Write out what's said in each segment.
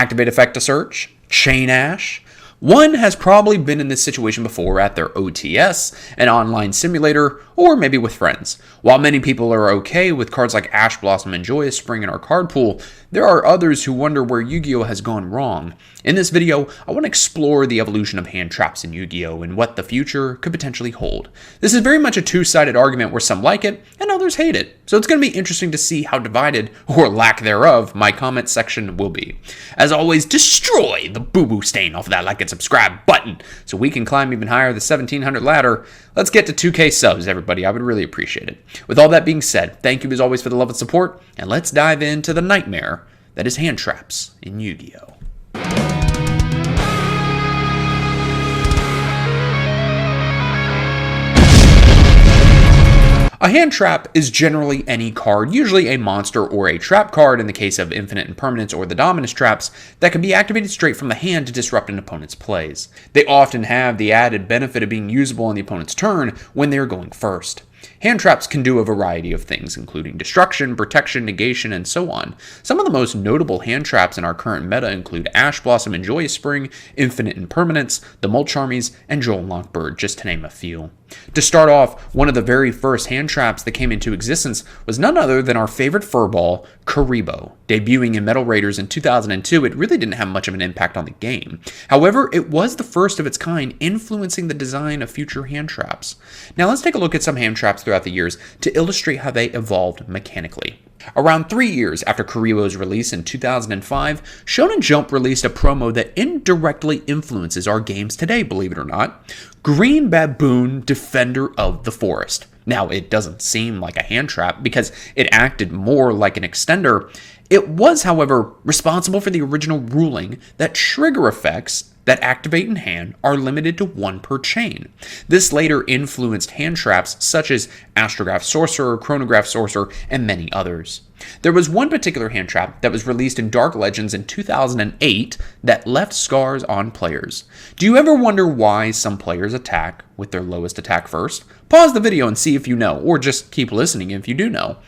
Activate effect to search, Chain Ash. One has probably been in this situation before at their OTS, an online simulator, or maybe with friends. While many people are okay with cards like Ash Blossom and Joyous Spring in our card pool, there are others who wonder where Yu-Gi-Oh has gone wrong. In this video, I want to explore the evolution of Handtraps in Yu-Gi-Oh and what the future could potentially hold. This is very much a two-sided argument where some like it and others hate it, so it's going to be interesting to see how divided, or lack thereof, my comment section will be. As always, destroy the boo-boo stain off of that like and subscribe button so we can climb even higher the 1700 ladder. Let's get to 2K subs, everybody. I would really appreciate it. With all that being said, thank you as always for the love and support, and let's dive into the nightmare that is Handtraps in Yu-Gi-Oh! A hand trap is generally any card, usually a monster or a trap card in the case of Infinite Impermanence or the Dominus traps, that can be activated straight from the hand to disrupt an opponent's plays. They often have the added benefit of being usable on the opponent's turn when they are going first. Hand traps can do a variety of things, including destruction, protection, negation, and so on. Some of the most notable hand traps in our current meta include Ash Blossom and Joyous Spring, Infinite Impermanence, the Mulch Armies, and Joel Lockbird, just to name a few. To start off, one of the very first hand traps that came into existence was none other than our favorite furball, Karibo. Debuting in Metal Raiders in 2002, it really didn't have much of an impact on the game. However, it was the first of its kind, influencing the design of future hand traps. Now let's take a look at some hand traps throughout the years to illustrate how they evolved mechanically. Around 3 years after Karibo's release in 2005, Shonen Jump released a promo that indirectly influences our games today, believe it or not. Green Baboon, Defender of the Forest. Now, it doesn't seem like a hand trap because it acted more like an extender. It was, however, responsible for the original ruling that trigger effects that activate in hand are limited to 1 per chain. This later influenced hand traps such as Astrograph Sorcerer, Chronograph Sorcerer, and many others. There was one particular hand trap that was released in Dark Legends in 2008 that left scars on players. Do you ever wonder why some players attack with their lowest attack first? Pause the video and see if you know, or just keep listening if you do know.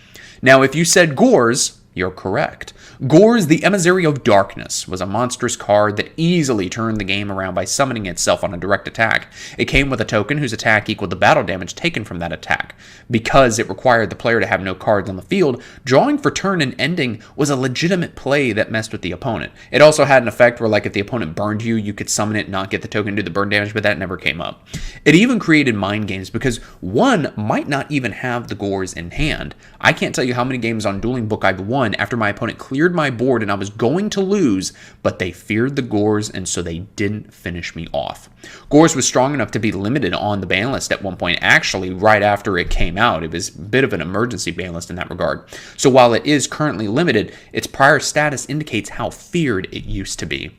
Now, if you said Gores, you're correct. Gores, the Emissary of Darkness, was a monstrous card that easily turned the game around by summoning itself on a direct attack. It came with a token whose attack equaled the battle damage taken from that attack. Because it required the player to have no cards on the field, drawing for turn and ending was a legitimate play that messed with the opponent. It also had an effect where, like, if the opponent burned you, you could summon it and not get the token to do the burn damage, but that never came up. It even created mind games because one might not even have the Gores in hand. I can't tell you how many games on Dueling Book I've won after my opponent cleared my board and I was going to lose, but they feared the Gores and so they didn't finish me off. Gores was strong enough to be limited on the ban list at one point, actually right after it came out. It was a bit of an emergency ban list in that regard. So while it is currently limited, its prior status indicates how feared it used to be.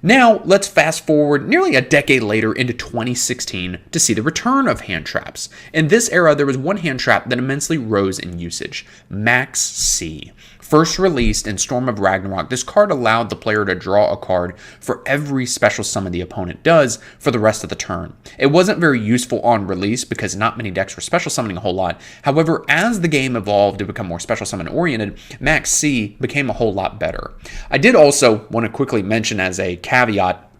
Now, let's fast forward nearly a decade later into 2016 to see the return of hand traps. In this era, there was one hand trap that immensely rose in usage, Max C. First released in Storm of Ragnarok, this card allowed the player to draw a card for every special summon the opponent does for the rest of the turn. It wasn't very useful on release because not many decks were special summoning a whole lot. However, as the game evolved to become more special summon oriented, Max C became a whole lot better. I did also want to quickly mention as a caveat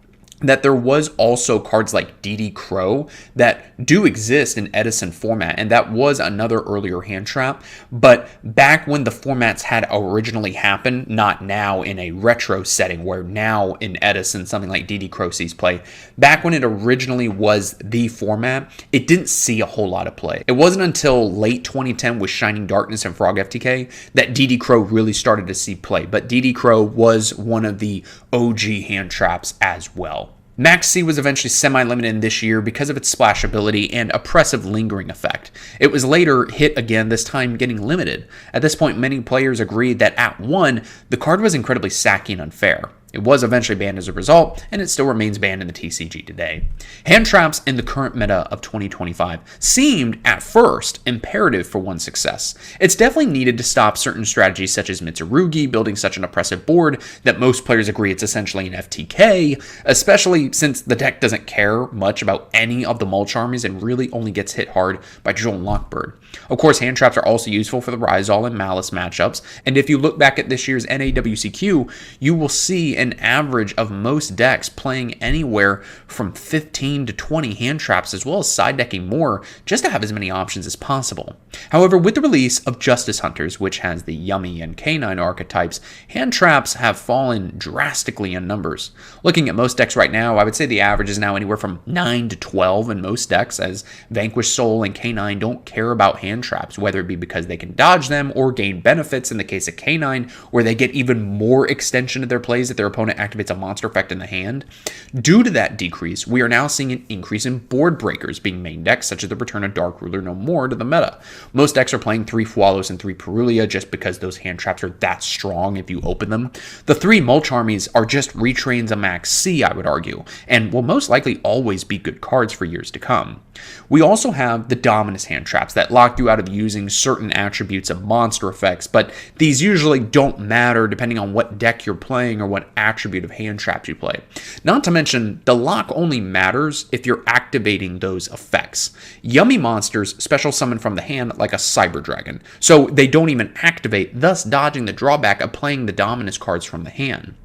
that there was also cards like DD Crow that do exist in Edison format, and that was another earlier hand trap, but back when the formats had originally happened, not now in a retro setting where now in Edison something like DD Crow sees play, back when it originally was the format, it didn't see a whole lot of play. It wasn't until late 2010 with Shining Darkness and Frog FTK that DD Crow really started to see play, but DD Crow was one of the OG hand traps as well. Max C was eventually semi-limited this year because of its splashability and oppressive lingering effect. It was later hit again, this time getting limited. At this point, many players agreed that at 1, the card was incredibly sacky and unfair. It was eventually banned as a result, and it still remains banned in the TCG today. Hand traps in the current meta of 2025 seemed, at first, imperative for one's success. It's definitely needed to stop certain strategies such as Mitsurugi building such an oppressive board that most players agree it's essentially an FTK, especially since the deck doesn't care much about any of the Mulch Armies and really only gets hit hard by Joel Lockbird. Of course, hand traps are also useful for the Rizal and Malice matchups, and if you look back at this year's NAWCQ, you will see an average of most decks playing anywhere from 15 to 20 hand traps, as well as side decking more, just to have as many options as possible. However, with the release of Justice Hunters, which has the Yummy and Canine archetypes, hand traps have fallen drastically in numbers. Looking at most decks right now, I would say the average is now anywhere from 9 to 12 in most decks, as Vanquish Soul and Canine don't care about hand traps, whether it be because they can dodge them or gain benefits in the case of Canine, where they get even more extension of their plays if their opponent activates a monster effect in the hand. Due to that decrease, we are now seeing an increase in board breakers being main decks, such as the return of Dark Ruler No More to the meta. Most decks are playing 3 Fualos and 3 Perulia just because those hand traps are that strong if you open them. The 3 Mulch Armies are just retrains of Max C, I would argue, and will most likely always be good cards for years to come. We also have the Dominus hand traps that lock you out of using certain attributes of monster effects, but these usually don't matter depending on what deck you're playing or what attribute of hand traps you play. Not to mention, the lock only matters if you're activating those effects. Yummy monsters special summon from the hand like a Cyber Dragon, so they don't even activate, thus dodging the drawback of playing the Dominus cards from the hand.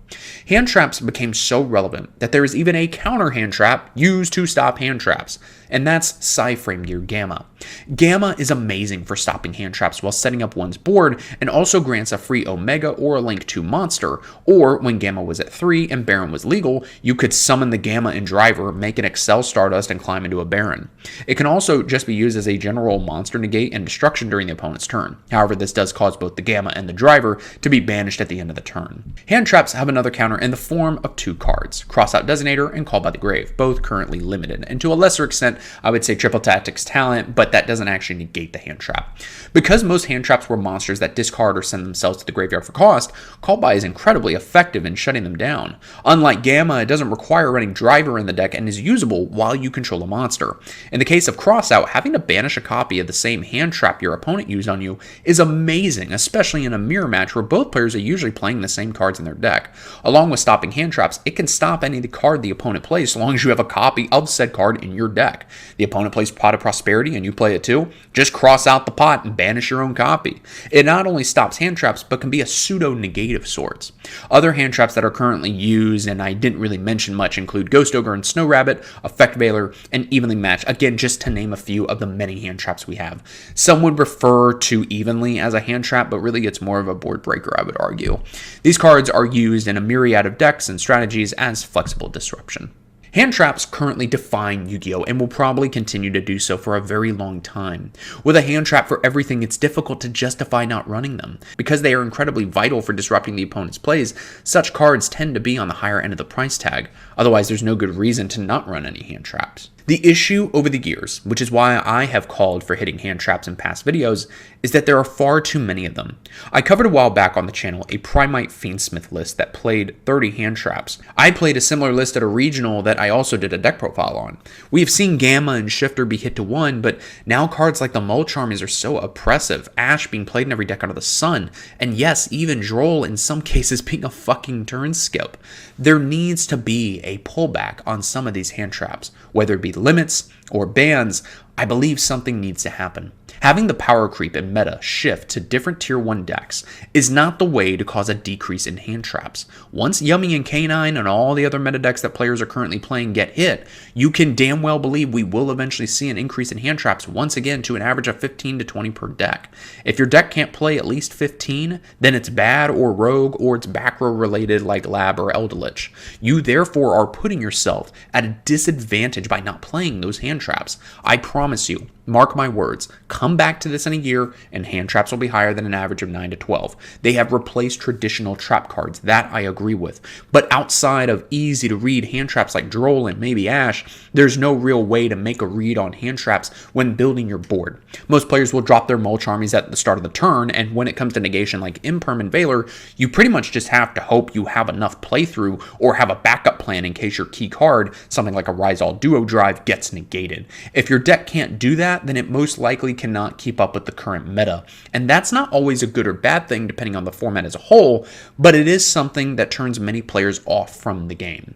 Hand traps became so relevant that there is even a counter hand trap used to stop hand traps, and that's Psyframe Gear Gamma. Gamma is amazing for stopping hand traps while setting up one's board, and also grants a free Omega or a Link 2 monster, or when Gamma was at 3 and Baron was legal, you could summon the Gamma in Driver, make an Excel Stardust, and climb into a Baron. It can also just be used as a general monster negate and destruction during the opponent's turn. However, this does cause both the Gamma and the Driver to be banished at the end of the turn. Hand traps have another counter in the form of 2 cards, Crossout Designator and Call by the Grave, both currently limited, and to a lesser extent, I would say Triple Tactics Talent, but that doesn't actually negate the hand trap. Because most hand traps were monsters that discard or send themselves to the graveyard for cost, Call by is incredibly effective in shutting them down. Unlike Gamma, it doesn't require running Driver in the deck and is usable while you control a monster. In the case of Crossout, having to banish a copy of the same hand trap your opponent used on you is amazing, especially in a mirror match where both players are usually playing the same cards in their deck. Along with stopping hand traps, it can stop any of the card the opponent plays so long as you have a copy of said card in your deck. The opponent plays Pot of Prosperity and you play it too, just cross out the pot and banish your own copy. It not only stops hand traps, but can be a pseudo-negate of sorts. Other hand traps that are currently used, and I didn't really mention much, include Ghost Ogre and Snow Rabbit, Effect Veiler, and Evenly Match, again just to name a few of the many hand traps we have. Some would refer to Evenly as a hand trap, but really it's more of a board breaker, I would argue. These cards are used in a myriad of decks and strategies as flexible disruption. Hand traps currently define Yu-Gi-Oh! And will probably continue to do so for a very long time. With a hand trap for everything, it's difficult to justify not running them. Because they are incredibly vital for disrupting the opponent's plays, such cards tend to be on the higher end of the price tag. Otherwise, there's no good reason to not run any hand traps. The issue over the years, which is why I have called for hitting hand traps in past videos, is that there are far too many of them. I covered a while back on the channel a Primite Fiendsmith list that played 30 hand traps. I played a similar list at a regional that I also did a deck profile on. We have seen Gamma and Shifter be hit to 1, but now cards like the Mulch Armies are so oppressive, Ash being played in every deck under the sun, and yes, even Droll in some cases being a fucking turn skip. There needs to be a pullback on some of these hand traps, whether it be limits or bans. I believe something needs to happen. Having the power creep and meta shift to different tier 1 decks is not the way to cause a decrease in hand traps. Once Yummy and Canine and all the other meta decks that players are currently playing get hit, you can damn well believe we will eventually see an increase in hand traps once again to an average of 15 to 20 per deck. If your deck can't play at least 15, then it's bad or rogue or it's back row related like Lab or Eldelich. You therefore are putting yourself at a disadvantage by not playing those hand traps. I promise you, mark my words, come back to this in a year and hand traps will be higher than an average of 9 to 12. They have replaced traditional trap cards, that I agree with. But outside of easy to read hand traps like Droll and maybe Ash, there's no real way to make a read on hand traps when building your board. Most players will drop their Mulch Armies at the start of the turn, and when it comes to negation like Imperm and Veiler, you pretty much just have to hope you have enough playthrough or have a backup plan in case your key card, something like a Rise All Duo Drive, gets negated. If your deck can't do that, then it most likely cannot keep up with the current meta. And that's not always a good or bad thing depending on the format as a whole, but it is something that turns many players off from the game.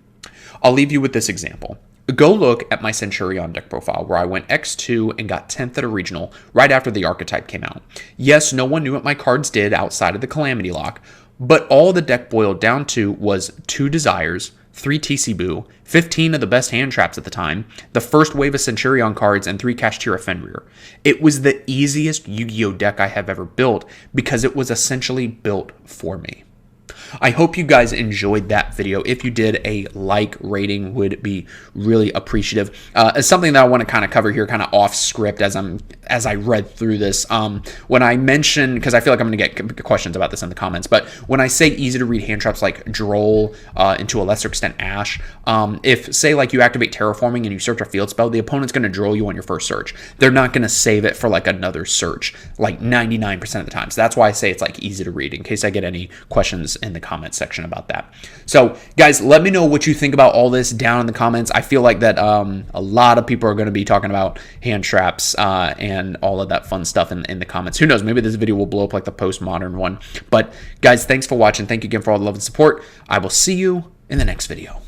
I'll leave you with this example. Go look at my Centurion deck profile where I went X2 and got 10th at a regional right after the archetype came out. Yes, no one knew what my cards did outside of the Calamity Lock, But all the deck boiled down to was 2 Desires, 3 TC 15 of the best hand traps at the time, the first wave of Centurion cards, and 3 Kashtira Fenrir. It was the easiest Yu-Gi-Oh deck I have ever built because it was essentially built for me. I hope you guys enjoyed that video. If you did, a like rating would be really appreciative. It's something that I want to kind of cover here, kind of off script as I read through this. When I mention, because I feel like I'm going to get questions about this in the comments, but when I say easy to read hand traps like Droll, and to a lesser extent Ash, if say like you activate Terraforming and you search a field spell, the opponent's going to Droll you on your first search. They're not going to save it for like another search, like 99% of the time. So that's why I say it's like easy to read, in case I get any questions in the comment section about that. So guys, let me know what you think about all this down in the comments. I feel like that a lot of people are going to be talking about hand traps and all of that fun stuff in the comments. Who knows, maybe this video will blow up like the postmodern one. But guys, thanks for watching. Thank you again for all the love and support. I will see you in the next video.